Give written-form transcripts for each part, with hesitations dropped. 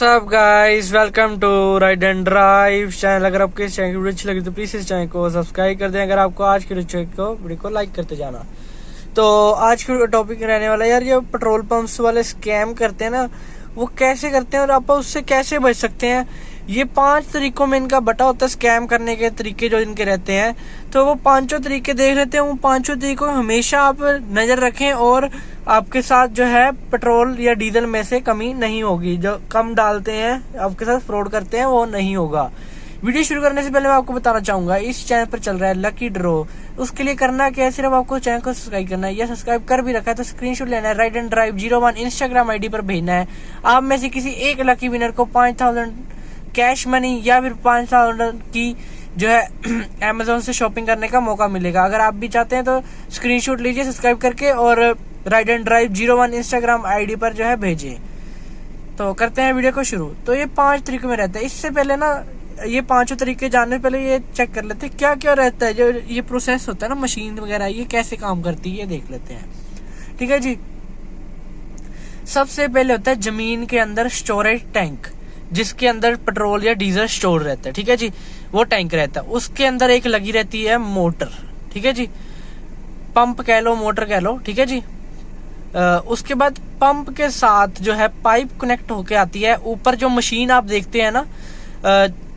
WhatsApp guys, welcome to ride and drive channel. अगर आपको इस चैनल की वीडियो अच्छी लगी तो प्लीज इस चैनल को सब्सक्राइब कर दें। अगर आपको आज की वीडियो को लाइक करते जाना। तो आज की टॉपिक रहने वाला है यार, ये पेट्रोल पंप्स वाले स्कैम करते हैं ना, वो कैसे करते हैं और आप उससे कैसे बच सकते हैं। ये 5 तरीकों में इनका बटा होता है स्कैम करने के तरीके जो इनके रहते हैं। तो वो 5 तरीके देख लेते हैं। वो 5 तरीकों में हमेशा आप नजर रखें और आपके साथ जो है पेट्रोल या डीजल में से कमी नहीं होगी। जो कम डालते हैं, आपके साथ फ्रॉड करते हैं, वो नहीं होगा। वीडियो शुरू करने से पहले मैं आपको बताना चाहूंगा, इस चैनल पर चल रहा है लकी ड्रॉ। उसके लिए करना क्या है, सिर्फ आपको चैनल को सब्सक्राइब करना है या सब्सक्राइब कर भी रखा है तो स्क्रीनशॉट लेना है, ride and drive 01 Instagram ID पर भेजना है। आप में से किसी एक लकी विनर को 5000 कैश मनी या फिर 5000 की जो है अमेजोन से शॉपिंग करने का मौका मिलेगा। अगर आप भी चाहते हैं तो स्क्रीनशॉट लीजिए सब्सक्राइब करके और ride and drive 01 Instagram ID पर जो है भेजिए। तो करते हैं वीडियो को शुरू। तो ये 5 तरीके में रहता है। इससे पहले ना, ये 5 तरीके जानने से पहले ये चेक कर लेते हैं क्या क्या रहता है। जो ये प्रोसेस होता है ना, मशीन वगैरह, ये कैसे काम करती है ये देख लेते हैं। ठीक है जी। सबसे पहले होता है जमीन के अंदर स्टोरेज टैंक, जिसके अंदर पेट्रोल या डीजल स्टोर रहता है। ठीक है जी, वो टैंक रहता है। उसके अंदर एक लगी रहती है मोटर। ठीक है जी, पंप कह लो, मोटर कह लो। ठीक है जी। उसके बाद पंप के साथ जो है पाइप कनेक्ट होके आती है। ऊपर जो मशीन आप देखते हैं ना,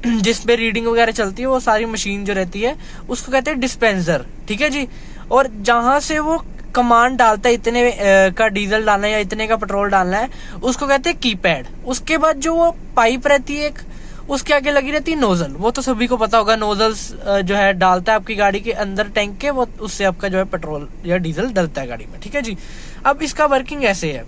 जिसपे रीडिंग वगैरह चलती है, वो सारी मशीन जो रहती है उसको कहते हैं डिस्पेंसर। ठीक है जी। और जहां से वो कमांड डालता है इतने का डीजल डालना है या इतने का पेट्रोल डालना है, उसको कहते हैं कीपैड। उसके बाद जो वो पाइप रहती है एक, उसके आगे लगी रहती है नोजल। वो तो सभी को पता होगा, नोजल्स जो है डालता है आपकी गाड़ी के अंदर टैंक के, वो उससे आपका जो है पेट्रोल या डीजल डलता है गाड़ी में। ठीक है जी। अब इसका वर्किंग ऐसे है।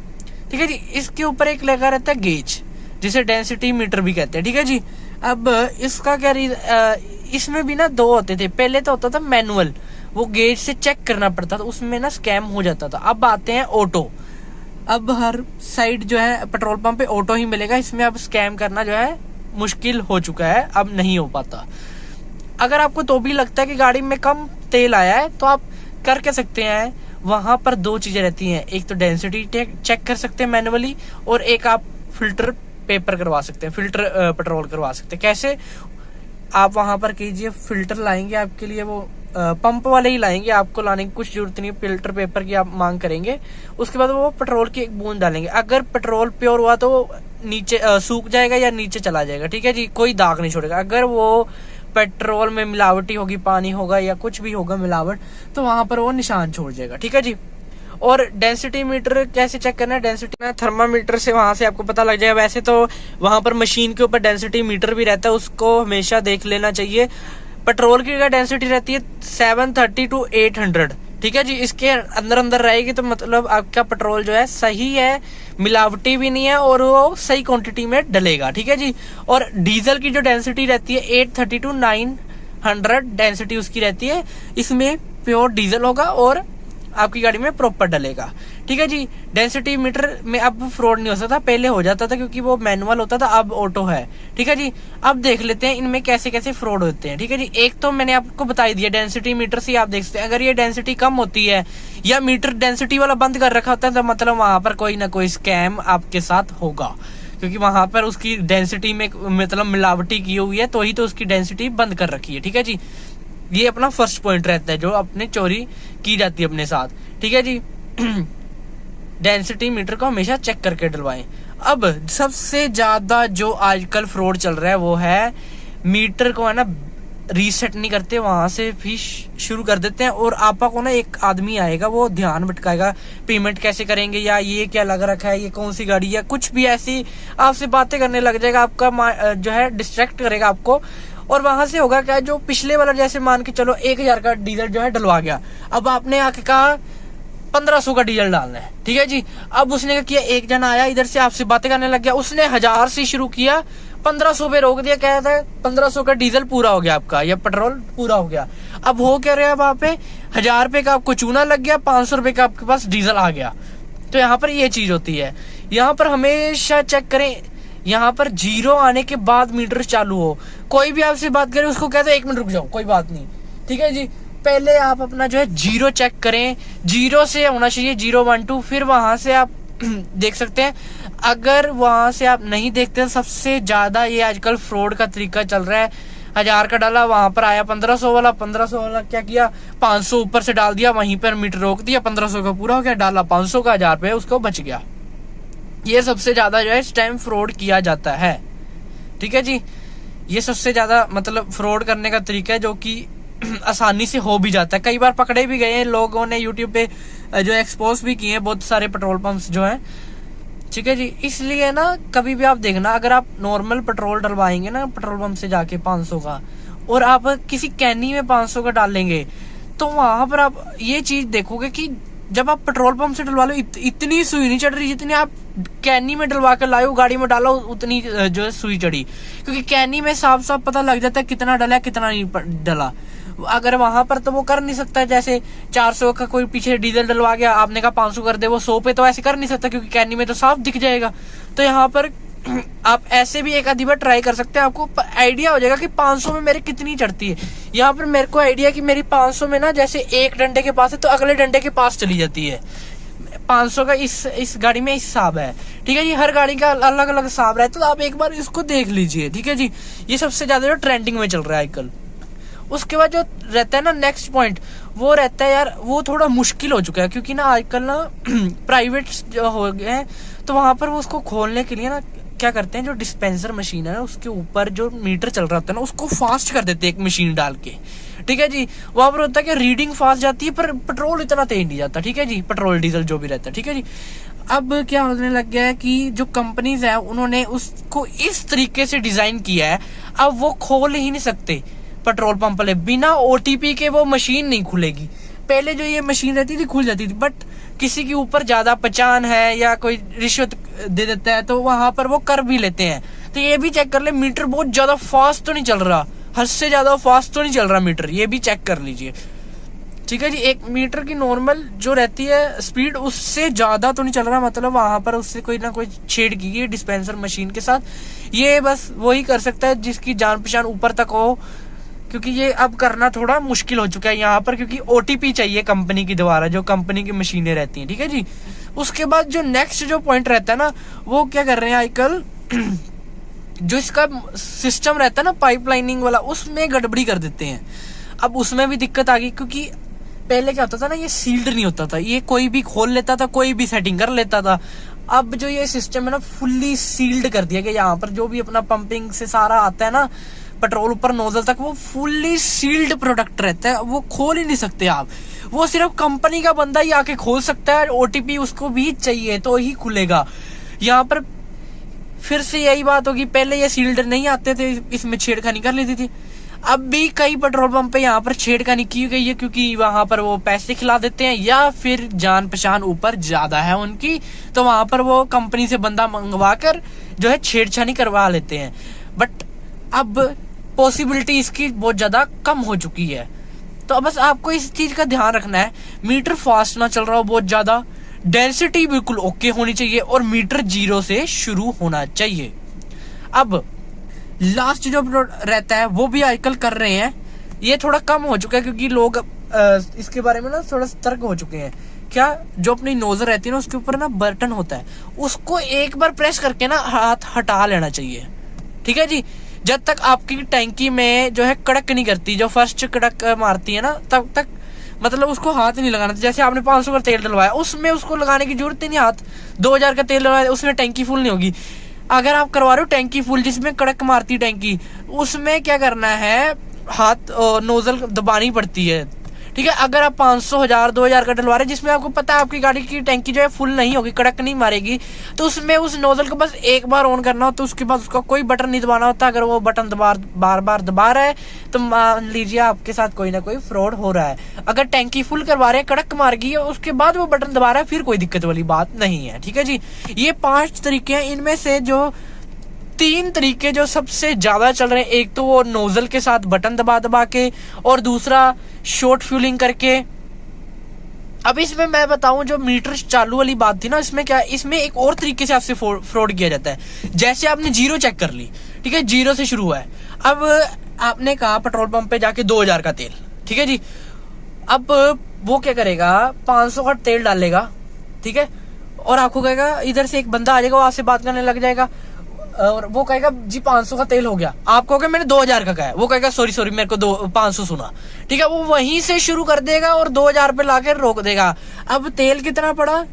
ठीक है जी। इसके ऊपर एक लगा रहता है गेज, जिसे डेंसिटी मीटर भी कहते हैं। ठीक है जी। अब इसका क्या इसमें भी ना 2 होते थे। पहले तो होता था मैनुअल, वो गेज से चेक करना पड़ता था, उसमें ना स्कैम हो जाता था। अब आते हैं ऑटो। अब हर साइड जो है पेट्रोल पंप पे ऑटो ही मिलेगा। इसमें अब स्कैम करना जो है मुश्किल हो चुका है, अब नहीं हो पाता। अगर आपको तो भी लगता है कि गाड़ी में कम तेल आया है तो आप कर के सकते हैं। वहां पर 2 चीजें रहती हैं, एक तो डेंसिटी चेक कर सकते हैं मैनुअली, और एक आप फिल्टर पेपर करवा सकते हैं, फिल्टर पेट्रोल करवा सकते हैं। कैसे? आप वहां पर कीजिए, फिल्टर लाएंगे आपके लिए, वो पंप वाले ही लाएंगे, आपको लाने की कुछ जरूरत नहीं है। फिल्टर पेपर की आप मांग करेंगे, उसके बाद वो पेट्रोल की एक बूंद डालेंगे। अगर पेट्रोल प्योर हुआ तो नीचे सूख जाएगा या नीचे चला जाएगा। ठीक है जी, कोई दाग नहीं छोड़ेगा। अगर वो पेट्रोल में मिलावटी होगी, पानी होगा या कुछ भी होगा मिलावट, तो वहां पर वो निशान छोड़ जाएगा। ठीक है जी। और डेंसिटी मीटर कैसे चेक करना है? डेंसिटी थर्मामीटर से वहां से आपको पता लग जाएगा। वैसे तो वहां पर मशीन के ऊपर डेंसिटी मीटर भी रहता है, उसको हमेशा देख लेना चाहिए। पेट्रोल की क्या डेंसिटी रहती है 730 to 800। ठीक है जी। इसके अंदर अंदर रहेगी तो मतलब आपका पेट्रोल जो है सही है, मिलावटी भी नहीं है और वो सही क्वांटिटी में डलेगा। ठीक है जी। और डीजल की जो डेंसिटी रहती है 830 to 900 डेंसिटी उसकी रहती है। इसमें प्योर डीजल होगा और आपकी गाड़ी में प्रॉपर डलेगा। ठीक है जी। डेंसिटी मीटर में अब फ्रॉड नहीं हो सकता, पहले हो जाता था क्योंकि वो मैनुअल होता था, अब ऑटो है। ठीक है जी। अब देख लेते हैं इनमें कैसे कैसे फ्रॉड होते हैं। ठीक है जी। एक तो मैंने आपको बता दिया, डेंसिटी मीटर से आप देख सकते हैं। अगर ये डेंसिटी कम होती है या मीटर डेंसिटी वाला बंद कर रखा होता है तो मतलब वहां पर कोई ना कोई स्कैम आपके साथ होगा, क्योंकि वहां पर उसकी डेंसिटी में मतलब मिलावटी की हुई है, तो ही तो उसकी डेंसिटी बंद कर रखी है। ठीक है जी। ये अपना फर्स्ट पॉइंट रहता है जो अपने चोरी की जाती है अपने साथ। ठीक है जी। डेंसिटी मीटर को हमेशा चेक करके डलवाएं। अब सबसे ज्यादा जो आजकल फ्रॉड चल रहा है वो है मीटर को है ना रीसेट नहीं करते, वहां से भी शुरू कर देते हैं। और आपा को ना एक आदमी आएगा, वो ध्यान भटकाएगा, पेमेंट कैसे करेंगे या ये क्या लग रखा है, ये कौन सी गाड़ी है, कुछ भी ऐसी आपसे बातें करने लग जाएगा। आपका जो है डिस्ट्रैक्ट करेगा आपको। और वहां से होगा क्या, जो पिछले वाला जैसे मान के चलो 1000 का डीजल जो है डलवा गया, अब आपने आके कहा 1500 का डीजल डालना है। ठीक है जी। अब उसने क्या किया, एक जना आया इधर से आपसे बातें करने लग गया, उसने 1000 से शुरू किया, 1500 पे रोक दिया, कहता है 1500 का डीजल पूरा हो गया आपका या पेट्रोल पूरा हो गया। अब हो क्या रहा है, वहां पे 1000 रुपए का आपको चूना लग गया, 500 रुपए का आपके पास डीजल आ गया। तो यहाँ पर ये चीज होती है। यहाँ पर हमेशा चेक करें, यहाँ पर 0 आने के बाद मीटर चालू हो। कोई भी आपसे बात करे उसको कहते हैं 1 मिनट रुक जाओ, कोई बात नहीं। ठीक है जी। पहले आप अपना जो है 0 चेक करें, 0 से होना चाहिए 012, फिर वहां से आप देख सकते हैं। अगर वहां से आप नहीं देखते तो सबसे ज्यादा ये आजकल फ्रॉड का तरीका चल रहा है। 1000 का डाला, वहां पर आया 1500 वाला, 1500 वाला क्या किया, 500 ऊपर से डाल दिया, वहीं पर मीटर रोक दिया, 1500 का पूरा हो गया, डाला 500 का, 1000 रुपये उसको बच गया। ये सबसे ज्यादा जो है इस टाइम फ्रॉड किया जाता है। ठीक है जी, ये सबसे ज्यादा मतलब फ्रॉड करने का तरीका है जो कि आसानी से हो भी जाता है। कई बार पकड़े भी गए हैं लोगों ने, यूट्यूब पे जो एक्सपोज भी किए हैं बहुत सारे पेट्रोल पंप्स जो हैं। ठीक है जी, इसलिए ना कभी भी आप देखना, अगर आप नॉर्मल पेट्रोल डलवाएंगे ना पेट्रोल पंप से जाके 500 का, और आप किसी कैनी में 500 का डालेंगे, तो वहां पर आप ये चीज देखोगे कि जब आप पेट्रोल पंप से डलवा लो इतनी सुई नहीं चढ़ रही जितनी आप कैनी में डलवा कर लाए हो, गाड़ी में डालो उतनी जो है सुई चढ़ी। क्योंकि कैनी में साफ साफ पता लग जाता है कितना डला कितना नहीं डला। अगर वहां पर तो वो कर नहीं सकता, जैसे 400 का कोई पीछे डीजल डलवा गया, आपने कहा 500 कर दे, वो 100 पे तो ऐसे कर नहीं सकता क्योंकि कैनी में तो साफ दिख जाएगा। तो यहाँ पर आप ऐसे भी एक आधी बार ट्राई कर सकते हैं, आपको आइडिया हो जाएगा कि 500 में मेरे कितनी चढ़ती है। यहाँ पर मेरे को आइडिया कि मेरी 500 में ना जैसे एक डंडे के पास है तो अगले डंडे के पास चली जाती है। 500 का इस गाड़ी में हिसाब है। ठीक है जी, हर गाड़ी का अलग अलग हिसाब रहता है, तो आप एक बार इसको देख लीजिए। ठीक है जी, ये सबसे ज्यादा जो ट्रेंडिंग में चल रहा है आजकल। उसके बाद जो रहता है ना नेक्स्ट पॉइंट, वो रहता है यार, वो थोड़ा मुश्किल हो चुका है क्योंकि ना आजकल ना प्राइवेट जो हो गए हैं, तो वहां पर वो उसको खोलने के लिए ना क्या करते हैं, जो डिस्पेंसर मशीन है ना उसके ऊपर जो मीटर चल रहा होता है ना उसको फास्ट कर देते हैं एक मशीन डाल के। ठीक है जी, वहां पर होता है कि रीडिंग फास्ट जाती है पर पेट्रोल इतना तेज नहीं जाता। ठीक है जी, पेट्रोल डीजल जो भी रहता है। ठीक है जी, अब क्या होने लग गया है कि जो कंपनीज है उन्होंने उसको इस तरीके से डिजाइन किया है, अब वो खोल ही नहीं सकते पेट्रोल पंप वाले, बिना ओटीपी के वो मशीन नहीं खुलेगी। पहले जो ये मशीन रहती थी खुल जाती थी, बट किसी के ऊपर ज्यादा पहचान है या कोई रिश्वत दे देता है तो वहां पर वो कर भी लेते हैं। तो ये भी चेक कर ले, मीटर बहुत ज्यादा फास्ट तो नहीं चल रहा, हद से ज्यादा फास्ट तो नहीं चल रहा मीटर, ये भी चेक कर लीजिए। ठीक है जी, एक मीटर की नॉर्मल जो रहती है स्पीड उससे ज्यादा तो नहीं चल रहा, मतलब वहां पर उससे कोई ना कोई छेड़ की गई डिस्पेंसर मशीन के साथ। ये बस वही कर सकता है जिसकी जान पहचान ऊपर तक हो, क्योंकि ये अब करना थोड़ा मुश्किल हो चुका है यहाँ पर, क्योंकि ओटीपी चाहिए कंपनी की द्वारा, जो कंपनी की मशीनें रहती हैं। ठीक है जी, उसके बाद जो नेक्स्ट जो पॉइंट रहता है ना, वो क्या कर रहे हैं आजकल जो इसका सिस्टम रहता है ना पाइपलाइनिंग वाला, उसमें गड़बड़ी कर देते हैं। अब उसमें भी दिक्कत आ गई, क्योंकि पहले क्या होता था ना, ये सील्ड नहीं होता था, ये कोई भी खोल लेता था, कोई भी सेटिंग कर लेता था। अब जो ये सिस्टम है ना फुल्ली सील्ड कर दिया गया, यहाँ पर जो भी अपना पंपिंग से सारा आता है ना पेट्रोल ऊपर नोजल तक, वो फुल्ली सील्ड प्रोडक्ट रहता है, वो खोल ही नहीं सकते आप। वो सिर्फ कंपनी का बंदा ही आके खोल सकता है, ओटीपी उसको भी चाहिए तो ही खुलेगा। यहाँ पर फिर से यही बात होगी, पहले ये सील्ड नहीं आते थे, इसमें छेड़खानी कर लेती थी। अब भी कई पेट्रोल पंप पे यहाँ पर छेड़खानी की गई है, क्योंकि वहां पर वो पैसे खिला देते हैं या फिर जान पहचान ऊपर ज्यादा है उनकी, तो वहां पर वो कंपनी से बंदा मंगवा कर जो है छेड़छानी करवा लेते हैं। बट अब पॉसिबिलिटी इसकी बहुत ज्यादा कम हो चुकी है। तो बस आपको इस चीज का ध्यान रखना है, मीटर फास्ट ना चल रहा हो बहुत ज्यादा, डेंसिटी बिल्कुल ओके होनी चाहिए, और मीटर 0 से शुरू होना चाहिए। अब लास्ट जो रहता है वो भी आजकल कर रहे हैं, ये थोड़ा कम हो चुका है क्योंकि लोग इसके बारे में ना थोड़ा सतर्क हो चुके हैं। क्या, जो अपनी नोजल रहती है ना उसके ऊपर ना बटन होता है, उसको एक बार प्रेस करके ना हाथ हटा लेना चाहिए। ठीक है जी, जब तक आपकी टैंकी में जो है कड़क नहीं करती, जो फर्स्ट कड़क मारती है ना, तब तक मतलब उसको हाथ नहीं लगाना। जैसे आपने 500 का तेल डलवाया, उसमें उसको लगाने की जरूरत ही नहीं, हाथ 2000 का तेल डलवाया उसमें टैंकी फुल नहीं होगी। अगर आप करवा रहे हो टैंकी फुल जिसमें कड़क मारती टैंकी, उसमें क्या करना है, हाथ नोजल दबानी पड़ती है। ठीक है, अगर आप 500, 1000, 2000 का डलवा रहे जिसमें आपको पता है आपकी गाड़ी की टैंकी जो है फुल नहीं होगी, कड़क नहीं मारेगी, तो उसमें उस नोजल को बस एक बार ऑन करना होता है, उसके बाद उसका कोई बटन नहीं दबाना होता। अगर वो बटन बार बार दबा रहा है तो मान लीजिए आपके साथ कोई ना कोई फ्रॉड हो रहा है। अगर टैंकी फुल करवा रहे हैं, कड़क मार गई है, उसके बाद वो बटन दबा रहा है, फिर कोई दिक्कत वाली बात नहीं है। ठीक है जी, ये 5 तरीके हैं, इनमें से जो 3 तरीके जो सबसे ज्यादा चल रहे हैं, एक तो वो नोजल के साथ बटन दबा दबा के, और दूसरा शॉर्ट फ्यूलिंग करके। अब इसमें मैं बताऊं, जो मीटर चालू वाली बात थी ना, इसमें क्या, इसमें एक और तरीके से आपसे फ्रॉड किया जाता है। जैसे आपने 0 चेक कर ली, ठीक है, 0 से शुरू हुआ है, अब आपने कहा पेट्रोल पंप पे जाके 2000 का तेल, ठीक है जी, अब वो क्या करेगा, 500 का तेल डालेगा, ठीक है, और आपको कहेगा इधर से एक बंदा आ जाएगा, वो आपसे बात करने लग जाएगा और वो कहेगा जी 500 का तेल हो गया, आप कहोगे मैंने 2000 का कहा है, वो कहेगा सॉरी मेरे को 500 सुना, ठीक है। वो वहीं से शुरू कर देगा और 2000 पे लाके रोक देगा। अब तेल कितना पड़ा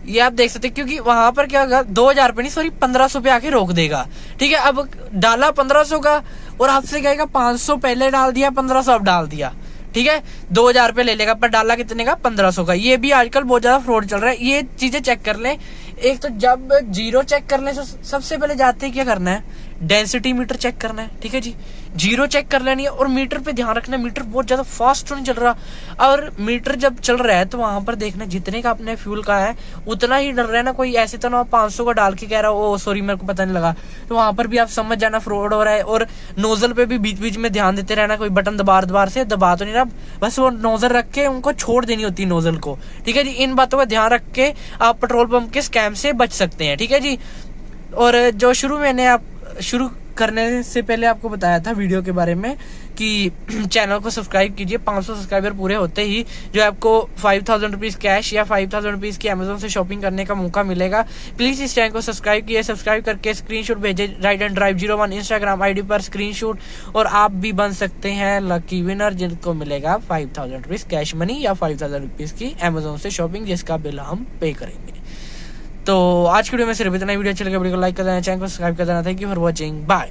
ये आप देख सकते, क्योंकि वहां पर क्या होगा 2000 पे नहीं सॉरी 1500 पे आके रोक देगा, ठीक है। अब डाला 1500 का और आपसे कहेगा 500 पहले डाल दिया, 1500 अब डाल दिया, ठीक है। 2000 पे ले लेगा पर डाला कितने का 1500 का। ये भी आजकल बहुत ज्यादा फ्रॉड चल रहा है, ये चीजें चेक कर लें। एक तो जब जीरो चेक करने से सबसे पहले जाते ही क्या करना है, डेंसिटी मीटर चेक करना है, ठीक है जी। जीरो चेक कर लेनी है और मीटर पे ध्यान रखना है, मीटर बहुत ज्यादा फास्ट तो नहीं चल रहा। और मीटर जब चल रहा है तो वहां पर देखना जितने का अपने फ्यूल का है उतना ही डर रहा है ना, कोई ऐसे तो ना 500 का डाल के कह रहा ओ सॉरी मेरे को पता नहीं लगा, तो वहां पर भी आप समझ जाना फ्रॉड हो रहा है। और नोजल पे भी बीच बीच में ध्यान देते रहना, कोई बटन दबार से दबा तो नहीं रहा, बस वो नोजल रख के उनको छोड़ देनी होती है नोजल को, ठीक है जी। इन बातों का ध्यान रख के आप पेट्रोल पंप के स्कैम से बच सकते हैं, ठीक है जी। और जो शुरू करने से पहले आपको बताया था वीडियो के बारे में कि चैनल को सब्सक्राइब कीजिए, 500 सब्सक्राइबर पूरे होते ही जो आपको 5000 रुपीज कैश या 5000 रुपीज की अमेजोन से शॉपिंग करने का मौका मिलेगा। प्लीज इस चैनल को सब्सक्राइब कीजिए, सब्सक्राइब करके स्क्रीनशॉट भेजे ride and drive 01 Instagram ID पर स्क्रीनशॉट, और आप भी बन सकते हैं लकी विनर जिनको मिलेगा 5000 रुपीज कैश मनी या 5000 रुपीज की अमेजोन से शॉपिंग जिसका बिल हम पे करेंगे। तो आज की वीडियो में सिर्फ इतना ही। वीडियो अच्छी लगे वीडियो को लाइक कर देना, चैनल को सब्सक्राइब कर देना। Thank you for watching, bye.